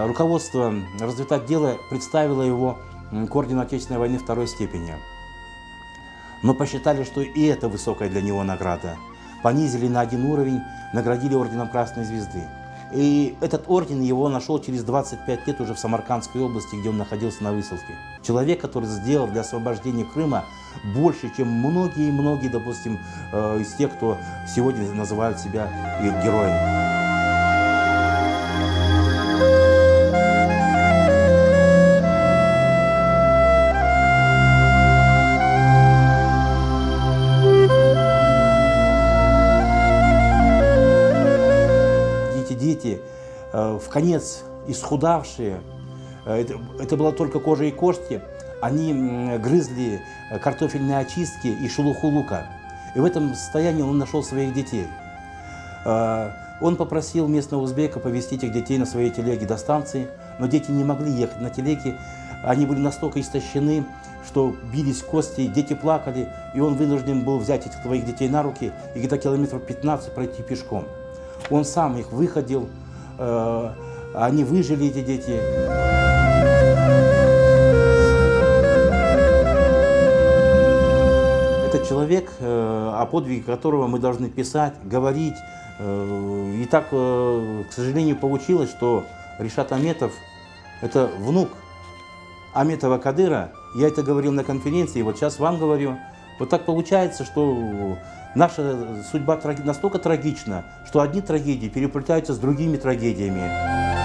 руководство разведотдела представило его к ордену Отечественной войны второй степени. Но посчитали, что и это высокая для него награда. Понизили на один уровень, наградили орденом Красной Звезды. И этот орден его нашел через 25 лет уже в Самаркандской области, где он находился на высылке. Человек, который сделал для освобождения Крыма больше, чем многие, допустим, из тех, кто сегодня называют себя героями. Дети, в конец исхудавшие, это была только кожа и кости, они грызли картофельные очистки и шелуху лука. И в этом состоянии он нашел своих детей. Он попросил местного узбека повезти этих детей на своей телеге до станции, но дети не могли ехать на телеге. Они были настолько истощены, что бились кости, дети плакали, и он вынужден был взять этих своих детей на руки и где-то километров 15 пройти пешком. Он сам их выходил, они выжили, эти дети. Это человек, о подвиге которого мы должны писать, говорить. И так, к сожалению, получилось, что Ришат Аметов – это внук Аметова Кадыра. Я это говорил на конференции, вот сейчас вам говорю. Вот так получается, что наша судьба настолько трагична, что одни трагедии переплетаются с другими трагедиями.